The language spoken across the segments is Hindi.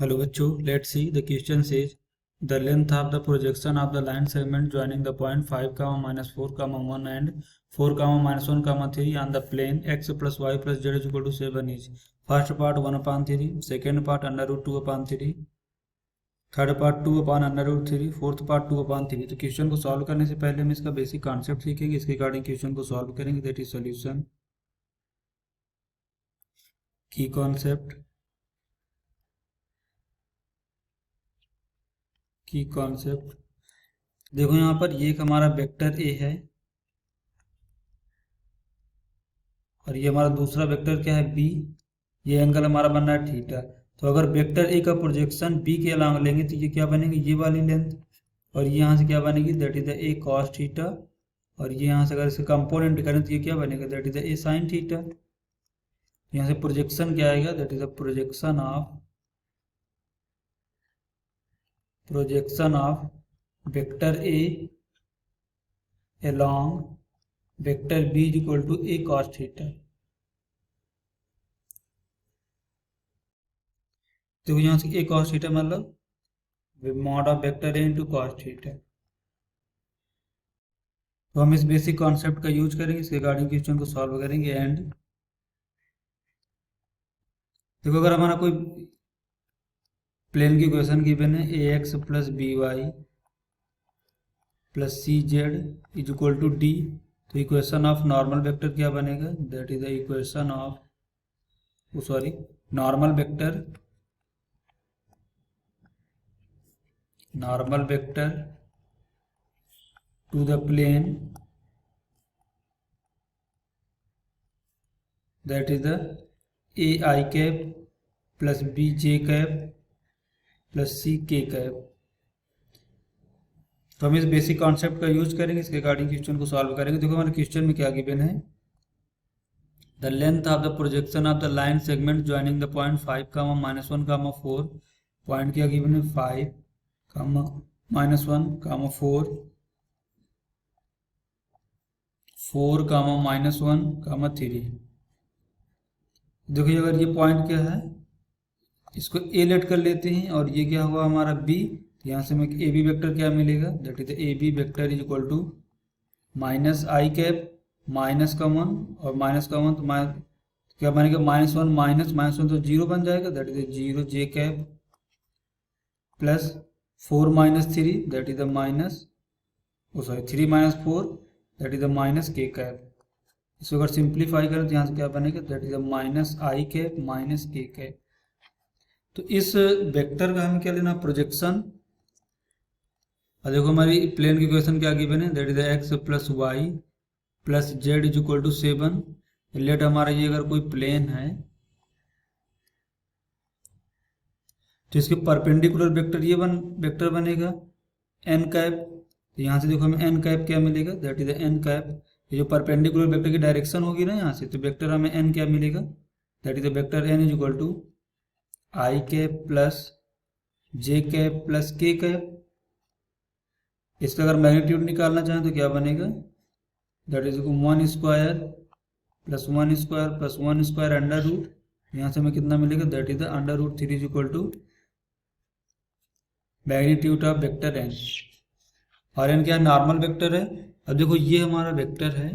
Hello बच्चों, let's see the question says the length of the projection of the line segment joining the point 5, minus 4, 1 and 4, minus 1, 3 on the plane x plus y plus z is equal to 7 is first part 1 upon 3, second part under root 2 upon 3, third part 2 upon under root 3, fourth part 2 upon 3। तो क्वेश्चन को सॉल्व करने से पहले हम इसका बेसिक कॉन्सेप्ट सीखेंगे, इसके रिगार्डिंग क्वेश्चन को सॉल्व करेंगे। दैट इज सॉल्यूशन की कॉन्सेप्ट देखो, यहाँ पर ये एक हमारा वेक्टर ए है और ये हमारा दूसरा वेक्टर क्या है, बी। ये एंगल हमारा बन रहा है थीटा। तो अगर वेक्टर ए का प्रोजेक्शन बी के अलॉन्ग लेंगे तो ये क्या बनेगी, ये वाली लेंथ, और ये यहाँ से क्या बनेगी, that is the A cos theta. और ये यहाँ से अगर इसका कंपोनेंट करें तो ये क्या बनेगा, that is the A sine theta. यहाँ से प्रोजेक्शन क्या आएगा, that is the projection of vector A along vector B is equal to A cos theta. तो यहाँ से ए कॉस थीटा मतलब mod of vector A into cos theta. तो हम इस बेसिक कॉन्सेप्ट का यूज करेंगे, इसके रिगार्डिंग क्वेश्चन को सॉल्व करेंगे। एंड देखो, अगर हमारा कोई प्लेन की इक्वेशन गिवन है ए x plus B Y plus C Z is equal to D, तो इक्वेशन ऑफ नॉर्मल वेक्टर क्या बनेगा, that is the equation of normal vector to the plane, that is the A I cap plus B J cap plus C K cap. तो हम इस बेसिक कॉन्सेप्ट का यूज करेंगे, इसके रिगार्डिंग क्वेश्चन को सॉल्व करेंगे। देखो हमारे क्वेश्चन में क्या गिवन है, the length of the projection of the line segment joining the point 5, -1, 4। Point क्या गिवन है, 5, -1, 4, 4, -1, 3। देखिए, अगर ये पॉइंट क्या है, इसको ए लेट कर लेते हैं और ये क्या हुआ हमारा बी। यहाँ से हमें ए बी वेक्टर क्या मिलेगा, that is A B vector is equal to minus I cap, minus का 1 और माइनस का 1 तो क्या बनेगा, -1 -1 तो 0 बन जाएगा, that is 0 J cap plus 4 -3 that is the -3 - 4 that is the minus के कैप। इसको अगर सिंप्लीफाई करें तो यहाँ से क्या बनेगा, that is the minus I cap minus के कैप। तो इस वेक्टर का हमें क्या लेना, प्रोजेक्शन। और देखो हमारी प्लेन की इक्वेशन क्या गिवन है, that is X plus Y plus Z is equal to 7। Let हमारा ये अगर कोई प्लेन है तो इसके परपेंडिकुलर वेक्टर ये वेक्टर बनेगा एन कैप। तो यहाँ से देखो हमें एन कैप क्या मिलेगा, दैट इज एन कैप। ये जो परपेंडिकुलर वेक्टर की डायरेक्शन होगी ना यहाँ से, तो वेक्टर हमें एन क्या मिलेगा, that is vector N is equal to I cap plus J cap plus K cap. इसका अगर मैग्नीट्यूड निकालना चाहें तो क्या बनेगा, that is 1 square plus 1 square plus 1 square under root. यहाँ से हमें कितना मिलेगा, that is the under root 3 is equal to magnitude of vector N. और एन क्या है, नॉर्मल वेक्टर है। अब देखो ये हमारा वेक्टर है,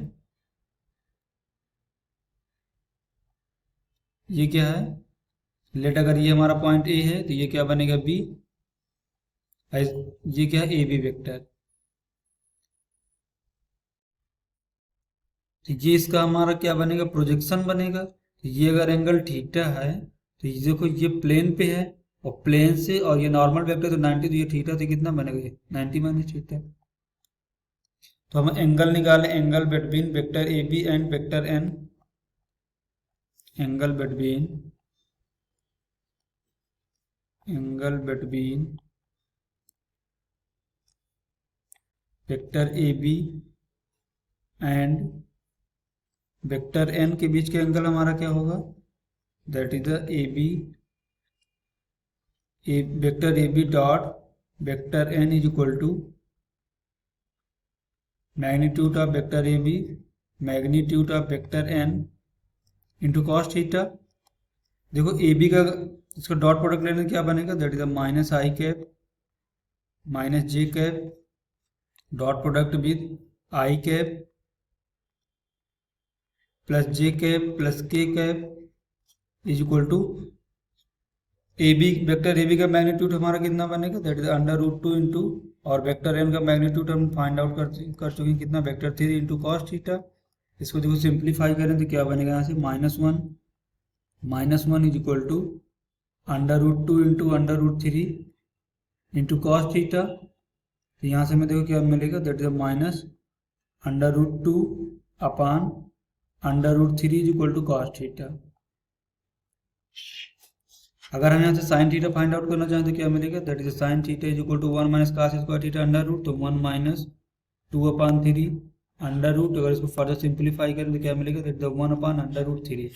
ये क्या है, लेट अगर ये हमारा पॉइंट ए है तो ये क्या बनेगा, बी। ये क्या है, ए बी वेक्टर। तो ये इसका हमारा क्या बनेगा, प्रोजेक्शन बनेगा। तो ये अगर एंगल थीटा है तो ये देखो ये प्लेन पे है और प्लेन से, और ये नॉर्मल वेक्टर तो 90, तो ये थीटा तो कितना बनेगा, ये 90 माइनस थीटा। तो हम एंगल निकालें, angle between vector A B and vector N, angle between vector A B and vector N के बीच के एंगल हमारा क्या होगा, that is the A B, vector A B dot vector N is equal to magnitude of vector A B magnitude of vector N into cos theta. देखो ए बी का इसका डॉट प्रोडक्ट लेने क्या बनेगा, that is minus I cap minus J cap dot product with I cap plus J cap plus K cap is equal to A B, vector A B का मैग्नीट्यूड हमारा कितना बनेगा, that is under root 2 into, और वेक्टर एन का मैग्नीट्यूड हम फाइंड आउट कर चुके हैं कितना, वेक्टर 3 इंटू कॉस थीटा। इसको देखो सिंप्लीफाई करें तो क्या बनेगा यहाँ से, minus one is equal to under root 2 into under root 3 into cos theta. तो यहाँ से हमें देखो क्या मिलेगा, that is minus under root 2 upon under root 3 is equal to cos theta. अगर हम यहाँ से साइन थीटा फाइंड आउट करना चाहें तो क्या मिलेगा, that is sine theta is equal to 1 minus cos square theta under root, तो 1 माइनस 2 अपान 3 अंडर रूट। अगर इसको फर्दर सिंप्लीफाई करें तो क्या मिलेगा, that is 1 upon under root 3।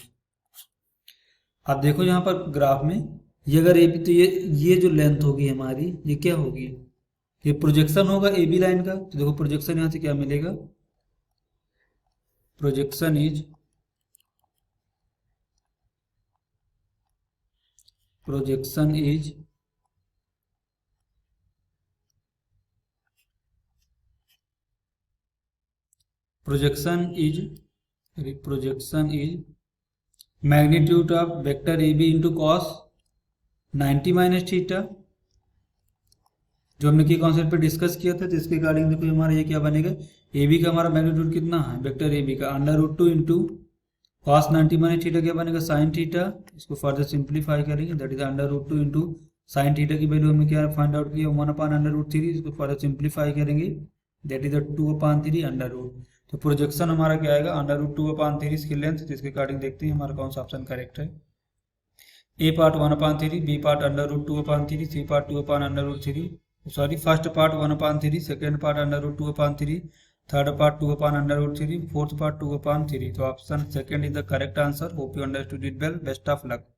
अब देखो यहाँ पर ग्राफ में ये अगर ए बी, तो ये जो लेंथ होगी हमारी ये क्या होगी, ये प्रोजेक्शन होगा ए बी लाइन का। तो देखो प्रोजेक्शन यहाँ से क्या मिलेगा, projection is projection is magnitude of vector A B into cos 90 minus theta, जो हमने की कॉन्सेप्ट पे डिस्कस किया था। तो इसके अकॉर्डिंग देखो हमारा ये क्या बनेगा, ए बी का हमारा मैग्नीट्यूड कितना है, वेक्टर ए बी का under root 2 into cos 90 minus theta क्या बनेगा, साइन थीटा। इसको फर्दर सिंप्लीफाई करेंगे, that is under root 2 into sine theta की वैल्यू हमने क्या फाइंड आउट किया, 1 अपान अंडर रूट 3। इसको फर्दर सिंप्लीफाई करेंगे, that is 2 upon 3 under root. तो प्रोजेक्शन हमारा क्या आएगा, अंडर रूट 2 अपान 3 इसकी लेंथ। तो इसके अकॉर्डिंग देखते हैं हमारा कौन सा ऑप्शन करेक्ट है। A part 1 upon 3, B part under root 2 upon 3, C part 2 upon under root 3, sorry first part 1 upon 3, second part under root 2 upon 3, third part 2 upon under root 3, fourth part 2 upon 3। तो option second is the correct answer. Hope you understood it well, best of luck.